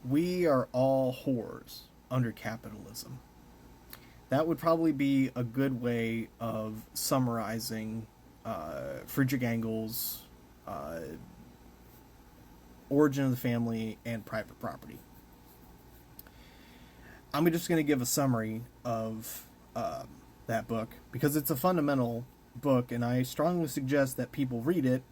We are all whores under capitalism. That would probably be a good way of summarizing Friedrich Engels' uh, Origin of the Family and Private Property. I'm just going to give a summary of that book because it's a fundamental book, and I strongly suggest that people read it.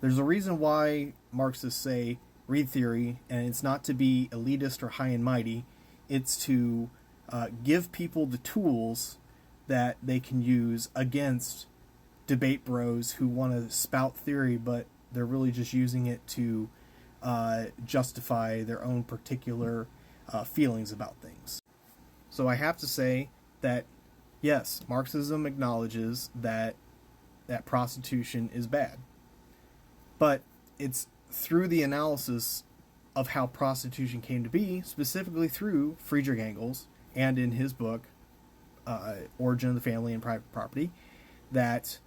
There's a reason why Marxists say read theory, and it's not to be elitist or high and mighty. It's to give people the tools that they can use against debate bros who want to spout theory, but they're really just using it to justify their own particular feelings about things. So I have to say that, yes, Marxism acknowledges that prostitution is bad. But it's through the analysis of how prostitution came to be, specifically through Friedrich Engels, and in his book, Origin of the Family and Private Property, that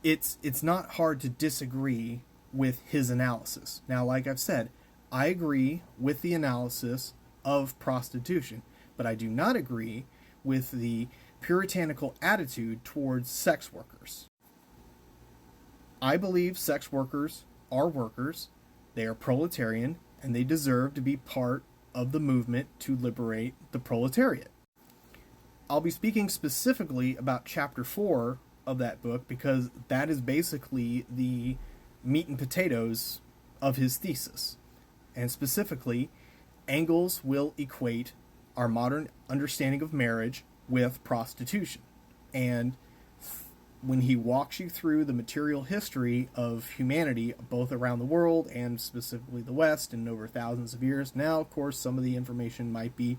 it's not hard to disagree with his analysis. Now, like I've said, I agree with the analysis of prostitution, but I do not agree with the puritanical attitude towards sex workers. I believe sex workers are workers, they are proletarian, and they deserve to be part of the movement to liberate the proletariat. I'll be speaking specifically about chapter 4 of that book because that is basically the meat and potatoes of his thesis. And specifically, Engels will equate our modern understanding of marriage with prostitution. And when he walks you through the material history of humanity, both around the world and specifically the West, and over thousands of years. Now, of course, some of the information might be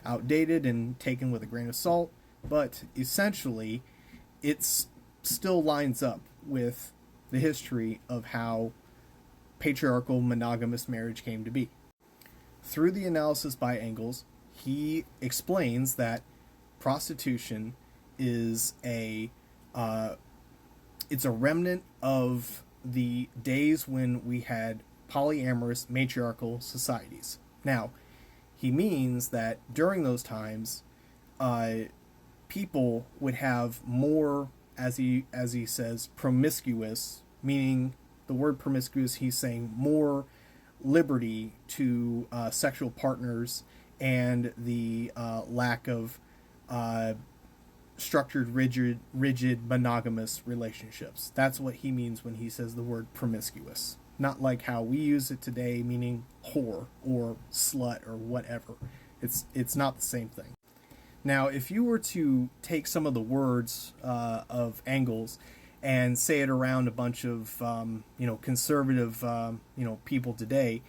outdated and taken with a grain of salt, but essentially, it still lines up with the history of how patriarchal monogamous marriage came to be. Through the analysis by Engels, he explains that prostitution is it's a remnant of the days when we had polyamorous matriarchal societies. Now, he means that during those times, people would have more, as he says, promiscuous, meaning the word promiscuous, he's saying more liberty to sexual partners and the lack of structured, rigid, monogamous relationships. That's what he means when he says the word promiscuous. Not like how we use it today, meaning whore or slut or whatever. It's not the same thing. Now, if you were to take some of the words of Engels and say it around a bunch of conservative people today,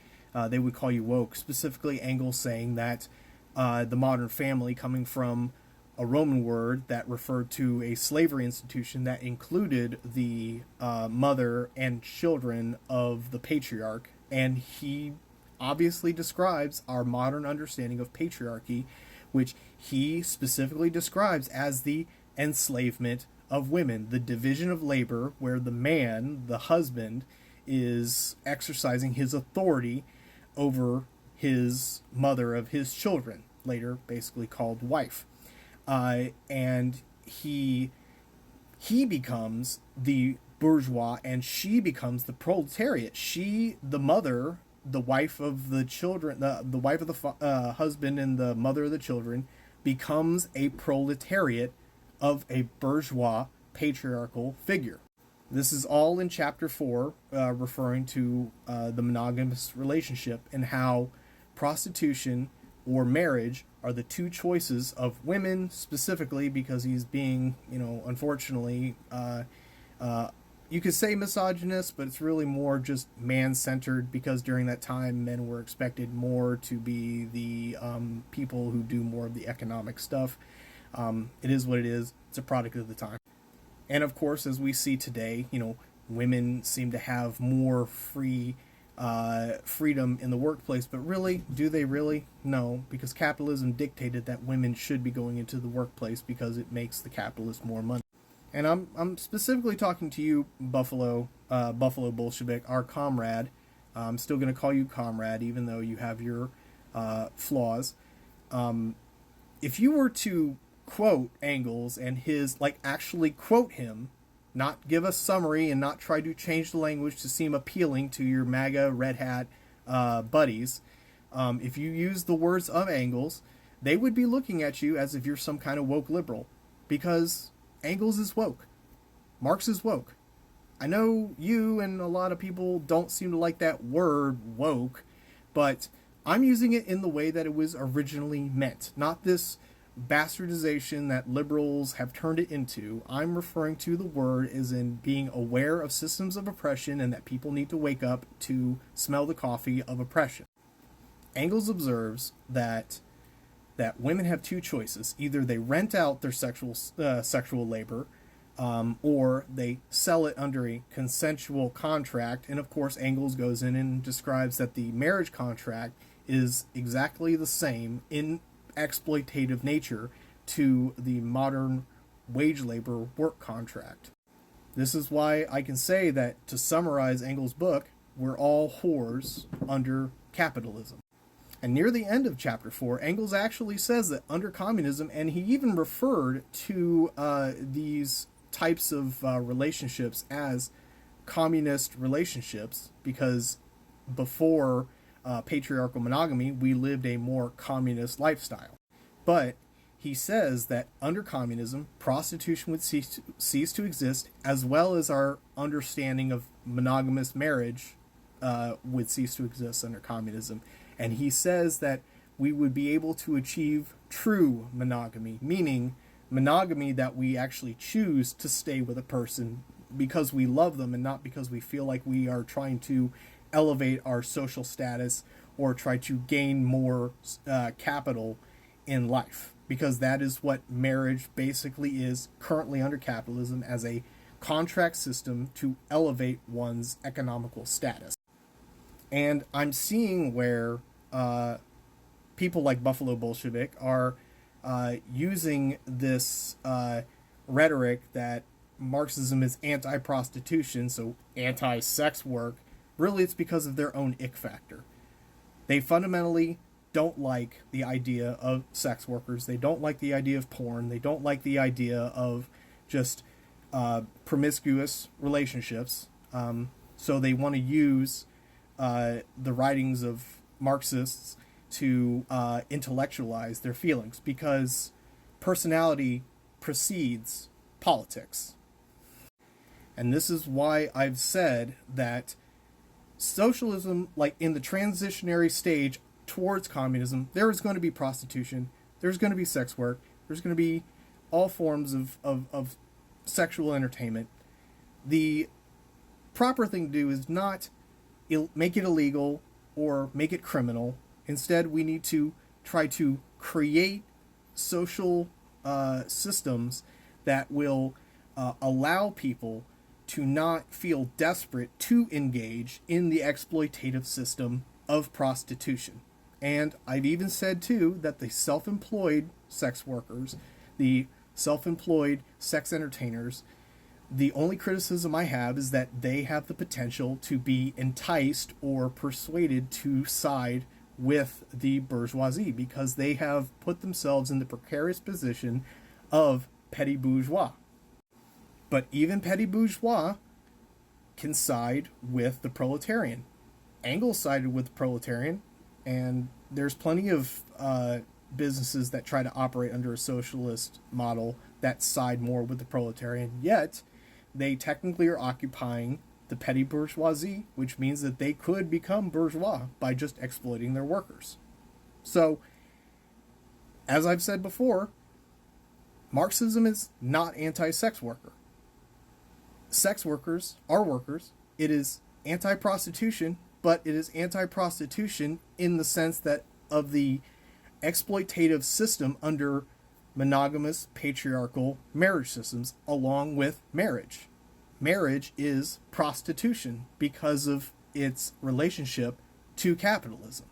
they would call you woke. Specifically, Engels saying that the modern family, coming from a Roman word that referred to a slavery institution that included the mother and children of the patriarch, and he obviously describes our modern understanding of patriarchy, which he specifically describes as the enslavement of women, the division of labor where the man, the husband, is exercising his authority over his mother of his children, later basically called wife. And he becomes the bourgeois and she becomes the proletariat. She, the mother, the wife of the children, the wife of the husband and the mother of the children, becomes a proletariat of a bourgeois patriarchal figure. This is all in chapter 4, referring to the monogamous relationship and how prostitution or marriage are the two choices of women, specifically because he's being, unfortunately, you could say misogynist, but it's really more just man-centered because during that time men were expected more to be the people who do more of the economic stuff. It is what it is. It's a product of the time. And of course, as we see today, women seem to have more freedom in the workplace, but really, do they really? No, because capitalism dictated that women should be going into the workplace because it makes the capitalist more money. And I'm specifically talking to you, Buffalo Bolshevik, our comrade, I'm still going to call you comrade, even though you have your flaws. If you were to quote Engles and his, like, actually quote him, not give a summary and not try to change the language to seem appealing to your MAGA Red Hat buddies, if you use the words of Engles, they would be looking at you as if you're some kind of woke liberal, because Engles is woke. Marx is woke. I know you and a lot of people don't seem to like that word woke, but I'm using it in the way that it was originally meant, not this bastardization that liberals have turned it into. I'm referring to the word as in being aware of systems of oppression and that people need to wake up to smell the coffee of oppression. Engels observes that women have two choices: either they rent out their sexual labor, or they sell it under a consensual contract. And of course, Engels goes in and describes that the marriage contract is exactly the same in exploitative nature to the modern wage labor work contract. This is why I can say that, to summarize Engels' book, we're all whores under capitalism. And near the end of chapter 4, Engels actually says that under communism, and he even referred to these types of relationships as communist relationships, because before patriarchal monogamy, we lived a more communist lifestyle. But he says that under communism, prostitution would cease to exist, as well as our understanding of monogamous marriage would cease to exist under communism. And he says that we would be able to achieve true monogamy, meaning monogamy that we actually choose to stay with a person because we love them and not because we feel like we are trying to elevate our social status or try to gain more capital in life. Because that is what marriage basically is currently under capitalism, as a contract system to elevate one's economical status. And I'm seeing where people like Buffalo Bolshevik are using this rhetoric that Marxism is anti-prostitution, so anti-sex work. Really, it's because of their own ick factor. They fundamentally don't like the idea of sex workers. They don't like the idea of porn. They don't like the idea of just promiscuous relationships. So they want to use the writings of Marxists to intellectualize their feelings, because personality precedes politics. And this is why I've said that socialism, like in the transitionary stage towards communism, there is going to be prostitution, there's going to be sex work, there's going to be all forms of sexual entertainment. The proper thing to do is not make it illegal or make it criminal. Instead, we need to try to create social systems that will allow people to not feel desperate to engage in the exploitative system of prostitution. And I've even said, too, that the self-employed sex workers, the self-employed sex entertainers, the only criticism I have is that they have the potential to be enticed or persuaded to side with the bourgeoisie, because they have put themselves in the precarious position of petty bourgeois. But even petty bourgeois can side with the proletarian. Engels sided with the proletarian, and there's plenty of businesses that try to operate under a socialist model that side more with the proletarian, yet they technically are occupying the petty bourgeoisie, which means that they could become bourgeois by just exploiting their workers. So, as I've said before, Marxism is not anti-sex worker. Sex workers are workers. It is anti-prostitution, but it is anti-prostitution in the sense that of the exploitative system under monogamous patriarchal marriage systems, along with marriage. Marriage is prostitution because of its relationship to capitalism.